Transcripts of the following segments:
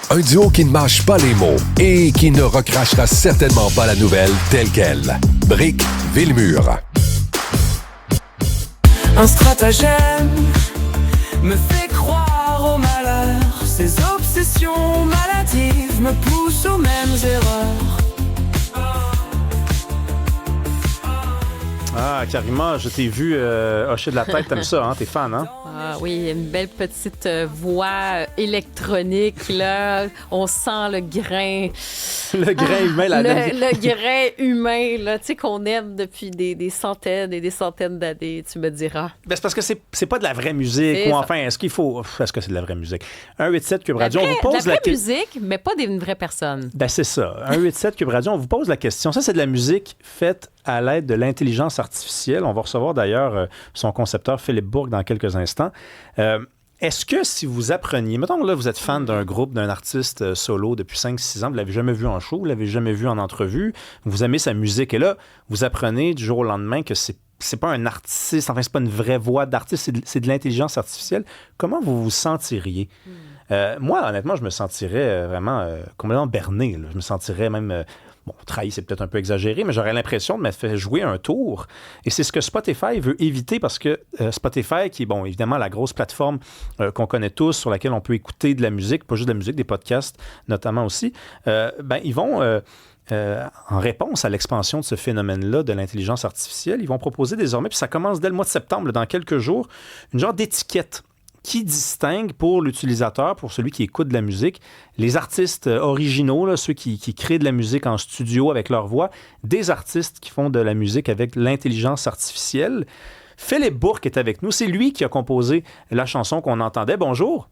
Un duo qui ne mâche pas les mots et qui ne recrachera certainement pas la nouvelle telle qu'elle. Brick Villemur. Un stratagème me fait croire au malheur. Ses obsessions maladives me poussent aux mêmes erreurs. Ah, Karima, je t'ai vu hocher de la tête. T'aimes ça, hein? T'es fan, hein? Ah oui, une belle petite voix électronique, là. On sent le grain. Le grain humain, le grain humain, là, tu sais, qu'on aime depuis des centaines et des centaines d'années, tu me diras. Ben, c'est parce que c'est pas de la vraie musique. C'est ou ça. enfin, est-ce que c'est de la vraie musique? 187 Cube Radio, on vous De pose la la vraie musique, mais pas d'une vraie personne. Ben, c'est ça. 187 Cube Radio, on vous pose la question. Ça, c'est de la musique faite à l'aide de l'intelligence artificielle. On va recevoir d'ailleurs son concepteur, Philippe Bourque, dans quelques instants. Est-ce que si vous appreniez, mettons là, vous êtes fan d'un groupe, d'un artiste solo depuis 5-6 ans, vous ne l'avez jamais vu en show, vous ne l'avez jamais vu en entrevue, vous aimez sa musique, et là, vous apprenez du jour au lendemain que c'est pas un artiste, enfin, c'est pas une vraie voix d'artiste, c'est de l'intelligence artificielle. Comment vous vous sentiriez? Moi, honnêtement, je me sentirais vraiment complètement berné. Là. Je me sentirais même... Bon, trahi, c'est peut-être un peu exagéré, mais j'aurais l'impression de m'être fait jouer un tour. Et c'est ce que Spotify veut éviter parce que Spotify, qui est, bon, évidemment, la grosse plateforme qu'on connaît tous, sur laquelle on peut écouter de la musique, pas juste de la musique, des podcasts notamment aussi, ils vont... en réponse à l'expansion de ce phénomène-là de l'intelligence artificielle, ils vont proposer désormais, puis ça commence dès le mois de septembre, dans quelques jours, une genre d'étiquette qui distingue pour l'utilisateur, pour celui qui écoute de la musique, les artistes originaux, là, ceux qui créent de la musique en studio avec leur voix, des artistes qui font de la musique avec l'intelligence artificielle. Philippe Bourque est avec nous. C'est lui qui a composé la chanson qu'on entendait. Bonjour.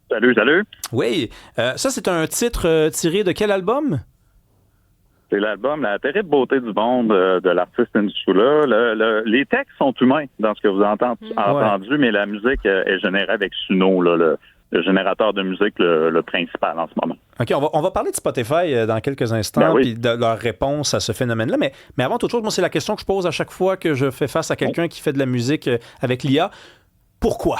Salut. Oui. Ça, c'est un titre tiré de quel album? C'est l'album La terrible beauté du monde de l'artiste Insula. Les textes sont humains dans ce que vous avez entendu, mais la musique est générée avec Suno, là, le générateur de musique le principal en ce moment. OK, on va parler de Spotify dans quelques instants, puis de leur réponse à ce phénomène-là. Mais avant toute chose, moi, c'est la question que je pose à chaque fois que je fais face à quelqu'un qui fait de la musique avec l'IA. Pourquoi?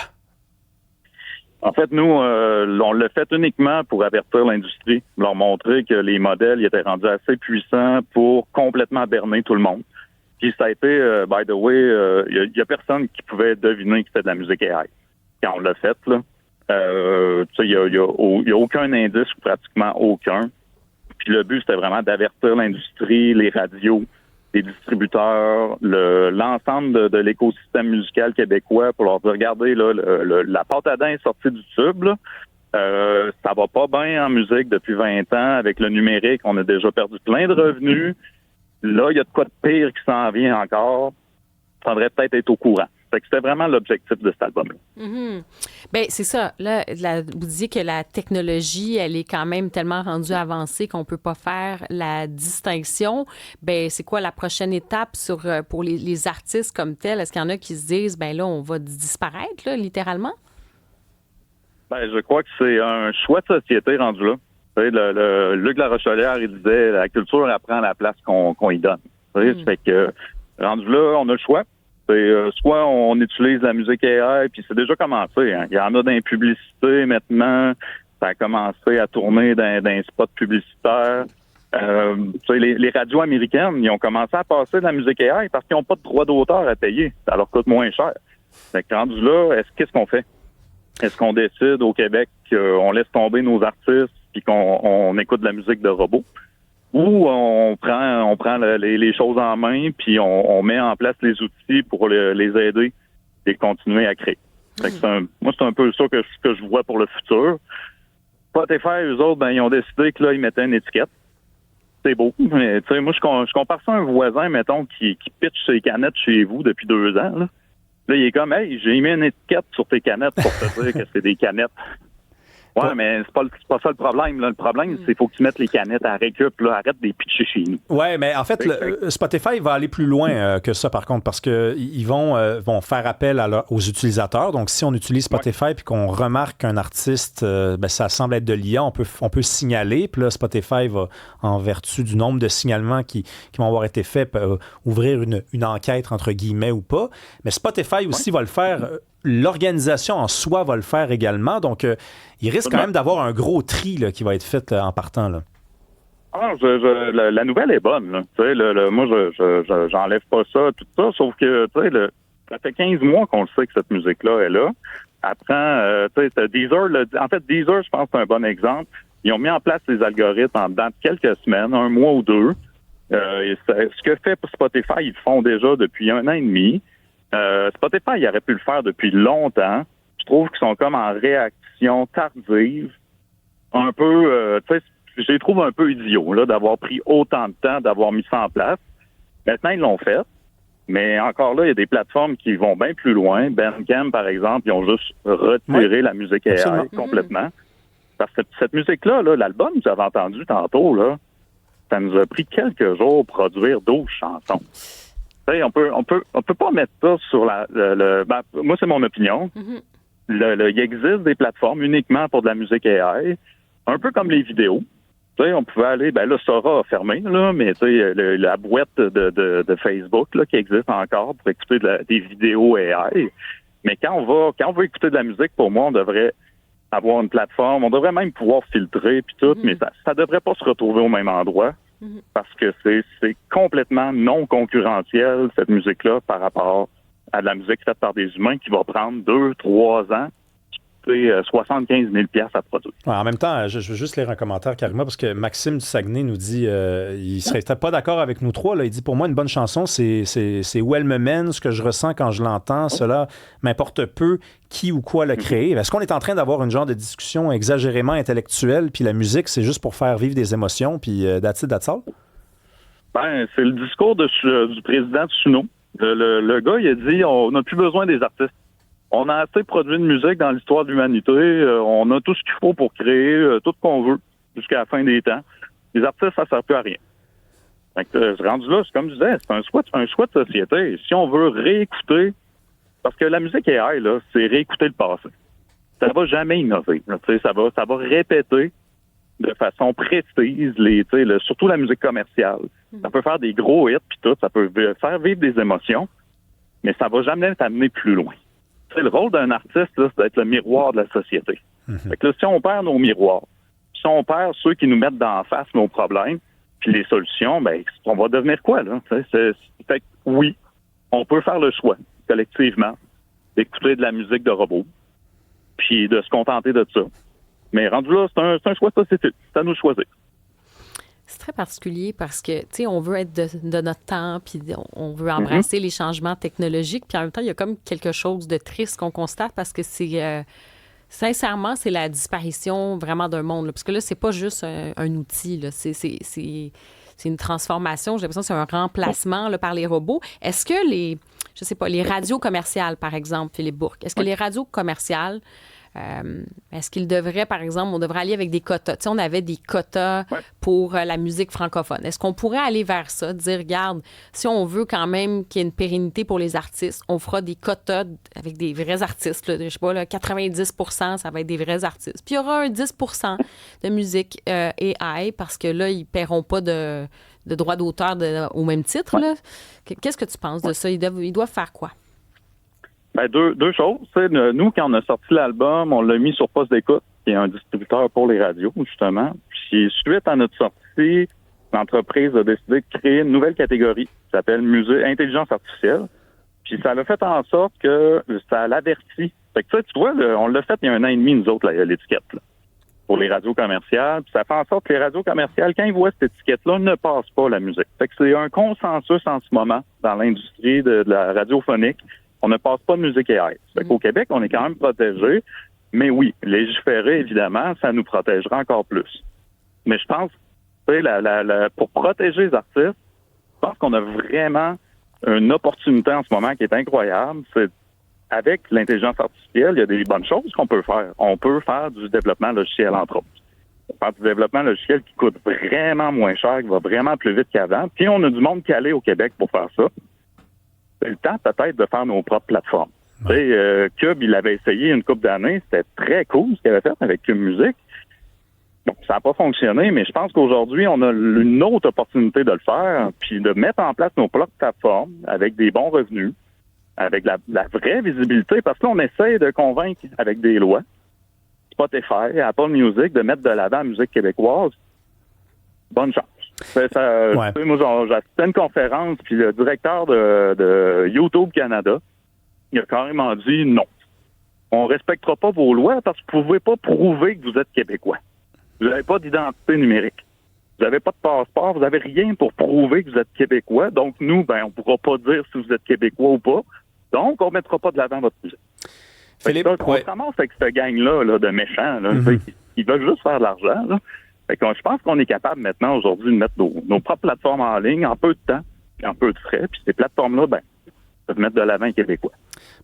En fait, nous, on l'a fait uniquement pour avertir l'industrie, leur montrer que les modèles ils étaient rendus assez puissants pour complètement berner tout le monde. Puis ça a été, by the way, il y a personne qui pouvait deviner qu'il fait de la musique AI. Quand on l'a fait, là, il y a aucun indice, ou pratiquement aucun. Puis le but, c'était vraiment d'avertir l'industrie, les radios, les distributeurs, l'ensemble de l'écosystème musical québécois pour leur dire, regardez, là, la pâte à dents est sortie du tube, là. Ça va pas bien en musique depuis 20 ans. Avec le numérique, on a déjà perdu plein de revenus. Là, il y a de quoi de pire qui s'en vient encore. Il faudrait peut-être être au courant. Fait que c'était vraiment l'objectif de cet album-là. Mm-hmm. Bien, c'est ça. Là, vous disiez que la technologie, elle est quand même tellement rendue avancée qu'on ne peut pas faire la distinction. Bien, c'est quoi la prochaine étape pour les artistes comme tels? Est-ce qu'il y en a qui se disent, bien là, on va disparaître, là, littéralement? Ben, je crois que c'est un choix de société rendu là. Luc Larochelière, il disait, la culture, elle prend la place qu'on y donne. Fait que, rendu là, on a le choix. Soit on utilise la musique AI, puis c'est déjà commencé. Hein. Il y en a dans les publicités maintenant. Ça a commencé à tourner dans les spots publicitaires. Les radios américaines, ils ont commencé à passer de la musique AI parce qu'ils n'ont pas de droit d'auteur à payer. Ça leur coûte moins cher. Fait que rendu là, qu'est-ce qu'on fait? Est-ce qu'on décide au Québec qu'on laisse tomber nos artistes puis qu'on écoute de la musique de robots? Ou on prend les choses en main puis on met en place les outils pour les aider et continuer à créer. Fait que moi, c'est un peu ça que je vois pour le futur. Spotify, eux autres, ils ont décidé que là, ils mettaient une étiquette. C'est beau. Mais moi, je compare ça à un voisin, mettons, qui pitch ses canettes chez vous depuis 2 ans. Là, il est comme, hey, j'ai mis une étiquette sur tes canettes pour te dire que c'est des canettes. Ouais, mais c'est pas ça le problème. Là. Le problème, c'est qu'il faut que tu mettes les canettes à récup. Là. Arrête de les pitcher chez nous. Ouais, mais en fait, Spotify va aller plus loin que ça, par contre, parce qu'ils vont faire appel aux utilisateurs. Donc, si on utilise Spotify puis qu'on remarque qu'un artiste, ça semble être de l'IA, on peut signaler. Puis là, Spotify va, en vertu du nombre de signalements qui vont avoir été faits, ouvrir une enquête, entre guillemets, ou pas. Mais Spotify aussi va le faire l'organisation en soi va le faire également. Donc, il risque quand même d'avoir un gros tri là, qui va être fait en partant. Là. Ah, la nouvelle est bonne. Là. Tu sais, moi, j'enlève pas ça, tout ça, sauf que tu sais, ça fait 15 mois qu'on le sait que cette musique-là est là. Après, tu sais, Deezer, en fait, Deezer, je pense que c'est un bon exemple. Ils ont mis en place les algorithmes en dedans de quelques semaines, un mois ou deux. Ce que fait Spotify, ils le font déjà depuis 1 an et demi. Spotify, il aurait pu le faire depuis longtemps. Je trouve qu'ils sont comme en réaction tardive. Un peu, tu sais, je les trouve un peu idiots, là, d'avoir pris autant de temps, d'avoir mis ça en place. Maintenant, ils l'ont fait. Mais encore là, il y a des plateformes qui vont bien plus loin. Bandcamp, par exemple, ils ont juste retiré la musique AI complètement. Parce que cette musique-là, là, l'album que vous avez entendu tantôt, là, ça nous a pris quelques jours pour produire 12 chansons. T'sais, on peut pas mettre ça sur ben, moi, c'est mon opinion. Il existe des plateformes uniquement pour de la musique AI, un peu comme les vidéos. T'sais, on pouvait aller, ben là, Sora a fermé, là, mais la boîte de Facebook là, qui existe encore pour écouter des vidéos AI. Mais quand on veut écouter de la musique, pour moi, on devrait avoir une plateforme, on devrait même pouvoir filtrer puis tout, mais ça devrait pas se retrouver au même endroit parce que c'est complètement non concurrentiel, cette musique-là, par rapport à de la musique faite par des humains qui va prendre 2-3 ans. C'est 75 000 $ à produire. Ouais, en même temps, je veux juste lire un commentaire, Karima, parce que Maxime du Saguenay nous dit il serait pas d'accord avec nous trois. Là. Il dit, pour moi, une bonne chanson, c'est où elle me mène, ce que je ressens quand je l'entends. Cela m'importe peu qui ou quoi l'a créé. Est-ce qu'on est en train d'avoir une genre de discussion exagérément intellectuelle, puis la musique, c'est juste pour faire vivre des émotions, puis that's it, that's all? Ben, c'est le discours du président Tsuno. Le gars, il a dit, on n'a plus besoin des artistes. On a assez produit de musique dans l'histoire de l'humanité. On a tout ce qu'il faut pour créer tout ce qu'on veut jusqu'à la fin des temps. Les artistes, ça ne sert plus à rien. Fait que, rendu là, c'est comme je disais, c'est un choix de société. Si on veut réécouter, parce que la musique AI, là, c'est réécouter le passé. Ça va jamais innover. Là, ça va répéter de façon précise surtout la musique commerciale. Ça peut faire des gros hits puis tout, ça peut faire vivre des émotions, mais ça va jamais t'amener plus loin. Le rôle d'un artiste, là, c'est d'être le miroir de la société. Fait que là, si on perd nos miroirs, si on perd ceux qui nous mettent d'en face nos problèmes, puis les solutions, ben, on va devenir quoi, là? Fait que oui, on peut faire le choix, collectivement, d'écouter de la musique de robots, puis de se contenter de ça. Mais rendu là, c'est un choix de société. C'est à nous de choisir. C'est très particulier parce que, tu sais, on veut être de notre temps, puis on veut embrasser les changements technologiques, puis en même temps, il y a comme quelque chose de triste qu'on constate parce que c'est, sincèrement, c'est la disparition vraiment d'un monde. Là, parce que là, c'est pas juste un outil, là, c'est une transformation. J'ai l'impression que c'est un remplacement là, par les robots. Est-ce que les radios commerciales, par exemple, Philippe Bourque, est-ce que les radios commerciales, est-ce qu'il devrait, par exemple, on devrait aller avec des quotas? Tu sais, on avait des quotas pour la musique francophone. Est-ce qu'on pourrait aller vers ça, dire, regarde, si on veut quand même qu'il y ait une pérennité pour les artistes, on fera des quotas avec des vrais artistes. Là, je sais pas, là, 90 % ça va être des vrais artistes. Puis il y aura un 10 % de musique AI parce que là, ils ne paieront pas de droits d'auteur au même titre. Là. Qu'est-ce que tu penses de ça? Ils doivent faire quoi? Ben, deux choses. Nous, quand on a sorti l'album, on l'a mis sur Poste d'écoute, qui est un distributeur pour les radios, justement. Puis, suite à notre sortie, l'entreprise a décidé de créer une nouvelle catégorie qui s'appelle Intelligence artificielle. Puis, ça l'a fait en sorte que ça l'avertit. Fait que tu vois, on l'a fait il y a 1 an et demi, nous autres, l'étiquette, là, pour les radios commerciales. Puis, ça fait en sorte que les radios commerciales, quand ils voient cette étiquette-là, ne passent pas la musique. Fait que c'est un consensus en ce moment dans l'industrie de la radiophonique. On ne passe pas de musique AI. Fait qu'au Québec, on est quand même protégé. Mais oui, légiférer, évidemment, ça nous protégera encore plus. Mais je pense, pour protéger les artistes, je pense qu'on a vraiment une opportunité en ce moment qui est incroyable. C'est avec l'intelligence artificielle, il y a des bonnes choses qu'on peut faire. On peut faire du développement logiciel, entre autres. On peut faire du développement logiciel qui coûte vraiment moins cher, qui va vraiment plus vite qu'avant. Puis on a du monde calé au Québec pour faire ça. C'est le temps peut-être de faire nos propres plateformes. Cube, il avait essayé une couple d'années. C'était très cool ce qu'il avait fait avec Cube Musique. Bon, ça n'a pas fonctionné, mais je pense qu'aujourd'hui, on a une autre opportunité de le faire, puis de mettre en place nos propres plateformes avec des bons revenus, avec la vraie visibilité, parce que là, on essaie de convaincre avec des lois, Spotify, Apple Music, de mettre de l'avant la musique québécoise. Bonne chance. Ouais. Moi, j'ai assisté à une conférence, puis le directeur de YouTube Canada, il a carrément dit non. On respectera pas vos lois parce que vous ne pouvez pas prouver que vous êtes québécois. Vous n'avez pas d'identité numérique. Vous n'avez pas de passeport, vous n'avez rien pour prouver que vous êtes québécois. Donc, nous, on ne pourra pas dire si vous êtes québécois ou pas. Donc, on ne mettra pas de l'avant votre musique. Philippe, on se ramasse avec cette gang-là là, de méchants, là, qui veulent juste faire de l'argent. Là. Fait que je pense qu'on est capable maintenant, aujourd'hui, de mettre nos propres plateformes en ligne en peu de temps et en peu de frais. Puis ces plateformes-là, peuvent mettre de l'avant les Québécois.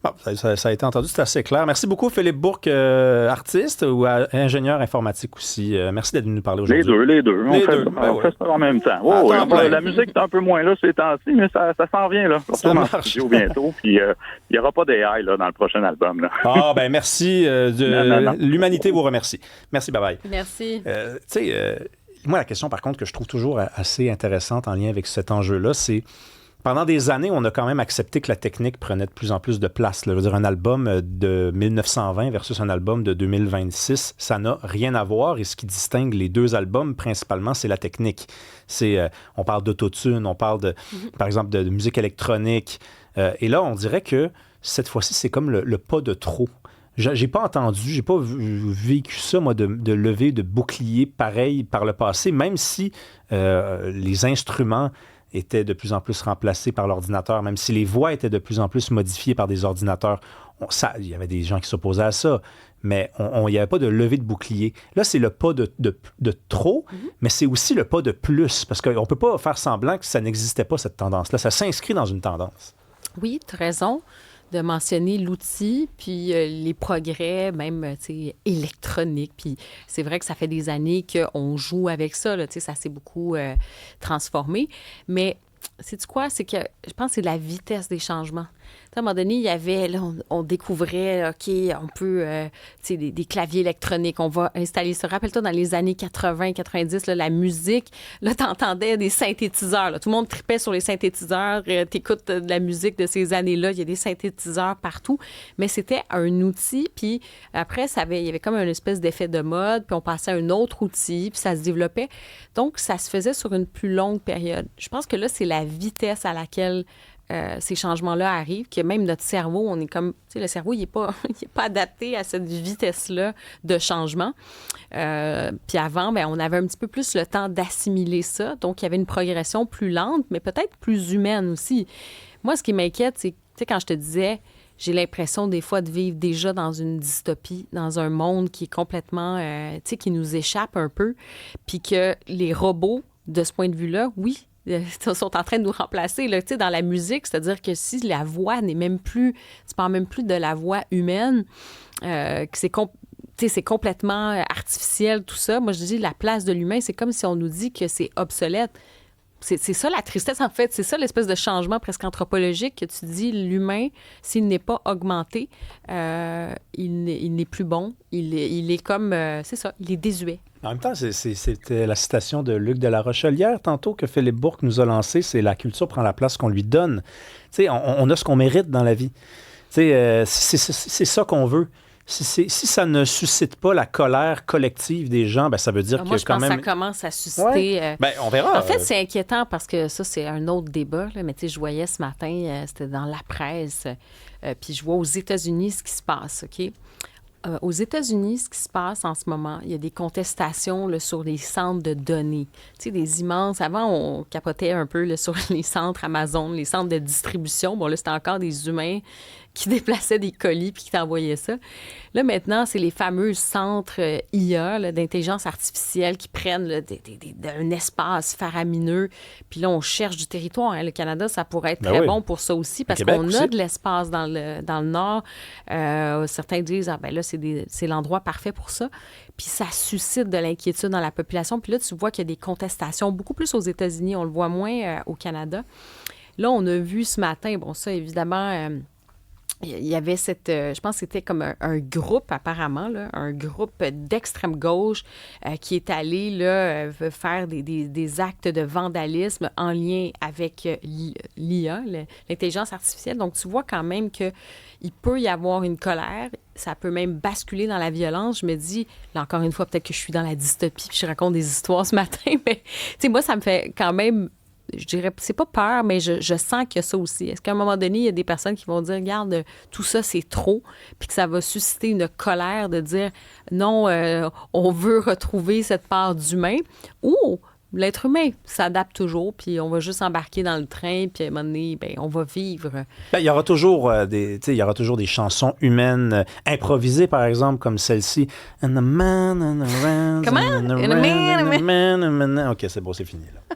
Bon, ça a été entendu, c'est assez clair. Merci beaucoup, Philippe Bourque, artiste ou ingénieur informatique aussi. Merci d'être venu nous parler aujourd'hui. Les deux. On fait ça en même temps. La musique est un peu moins là ces temps-ci, mais ça s'en vient. Là. Ça marche. Bientôt. Puis il n'y aura pas d'AI là, dans le prochain album. Là. Merci. Non. L'humanité vous remercie. Merci, bye-bye. Merci. Moi, la question, par contre, que je trouve toujours assez intéressante en lien avec cet enjeu-là, c'est pendant des années, on a quand même accepté que la technique prenait de plus en plus de place. Là. Je veux dire, un album de 1920 versus un album de 2026, ça n'a rien à voir. Et ce qui distingue les deux albums, principalement, c'est la technique. On parle d'autotune, on parle, par exemple, de musique électronique. Et là, on dirait que cette fois-ci, c'est comme le pas de trop. J'ai pas entendu, j'ai pas vécu ça, moi, de lever de bouclier pareil par le passé, même si les instruments étaient de plus en plus remplacés par l'ordinateur, même si les voix étaient de plus en plus modifiées par des ordinateurs. Il y avait des gens qui s'opposaient à ça, mais il n'y avait pas de levée de bouclier. Là, c'est le pas de trop, mais c'est aussi le pas de plus, parce qu'on ne peut pas faire semblant que ça n'existait pas, cette tendance-là. Ça s'inscrit dans une tendance. Oui, tu as raison de mentionner l'outil, puis les progrès, même électroniques. Puis c'est vrai que ça fait des années qu'on joue avec ça. Là, ça s'est beaucoup transformé. Mais sais-tu quoi? C'est que je pense que c'est la vitesse des changements. À un moment donné, il y avait, là, on découvrait, OK, on peut, des claviers électroniques, on va installer ça. Rappelle-toi, dans les années 80, 90, là, la musique, là, t'entendais des synthétiseurs. Là. Tout le monde tripait sur les synthétiseurs. T'écoutes de la musique de ces années-là, il y a des synthétiseurs partout. Mais c'était un outil, puis après, il y avait comme une espèce d'effet de mode, puis on passait à un autre outil, puis ça se développait. Donc, ça se faisait sur une plus longue période. Je pense que là, c'est la vitesse à laquelle ces changements-là arrivent, que même notre cerveau, on est comme, le cerveau, il n'est pas adapté à cette vitesse-là de changement. Puis avant, on avait un petit peu plus le temps d'assimiler ça. Donc, il y avait une progression plus lente, mais peut-être plus humaine aussi. Moi, ce qui m'inquiète, c'est, quand je te disais, j'ai l'impression des fois de vivre déjà dans une dystopie, dans un monde qui est complètement, qui nous échappe un peu, puis que les robots, de ce point de vue-là, oui, sont en train de nous remplacer là, dans la musique, c'est-à-dire que si la voix n'est même plus, tu parles même plus de la voix humaine, que c'est complètement artificiel, tout ça. Moi, je dis la place de l'humain, c'est comme si on nous dit que c'est obsolète. C'est ça la tristesse, en fait. C'est ça l'espèce de changement presque anthropologique que tu dis, l'humain, s'il n'est pas augmenté, il n'est plus bon. Il est comme, c'est ça, il est désuet. En même temps, c'était la citation de Luc de la Rochelière, tantôt, que Philippe Bourque nous a lancé, c'est « La culture prend la place qu'on lui donne ». On a ce qu'on mérite dans la vie. C'est ça qu'on veut. Si ça ne suscite pas la colère collective des gens, ça veut dire que quand même... Moi, je pense que ça commence à susciter... Ouais. On verra. En fait, c'est inquiétant parce que ça, c'est un autre débat. Là, mais je voyais ce matin, c'était dans la presse, puis je vois aux États-Unis ce qui se passe, OK? Aux États-Unis, ce qui se passe en ce moment, il y a des contestations là, sur les centres de données. Des immenses... Avant, on capotait un peu là, sur les centres Amazon, les centres de distribution. Bon, là, c'était encore des humains qui déplaçaient des colis puis qui t'envoyaient ça. Là, maintenant, c'est les fameux centres IA, là, d'intelligence artificielle qui prennent là, un espace faramineux. Puis là, on cherche du territoire. Hein. Le Canada, ça pourrait être très bon pour ça aussi parce qu'on a de l'espace dans le Nord. Certains disent, là, c'est l'endroit parfait pour ça. Puis ça suscite de l'inquiétude dans la population. Puis là, tu vois qu'il y a des contestations, beaucoup plus aux États-Unis. On le voit moins au Canada. Là, on a vu ce matin, bon, ça, évidemment... il y avait je pense que c'était comme un groupe apparemment, là, un groupe d'extrême gauche qui est allé là, faire des actes de vandalisme en lien avec l'IA, l'intelligence artificielle. Donc, tu vois quand même qu'il peut y avoir une colère, ça peut même basculer dans la violence. Je me dis, là encore une fois, peut-être que je suis dans la dystopie puis je raconte des histoires ce matin, mais tu sais, moi, ça me fait quand même... Je dirais, c'est pas peur, mais je sens qu'il y a ça aussi. Est-ce qu'à un moment donné, il y a des personnes qui vont dire, regarde, tout ça, c'est trop, puis que ça va susciter une colère de dire, non, on veut retrouver cette part d'humain, ou l'être humain s'adapte toujours, puis on va juste embarquer dans le train, puis à un moment donné, ben, on va vivre. Ben, il y aura toujours des chansons humaines improvisées, par exemple, comme celle-ci. And the man and the Comment? and the man and the man. OK, c'est bon, c'est fini, là.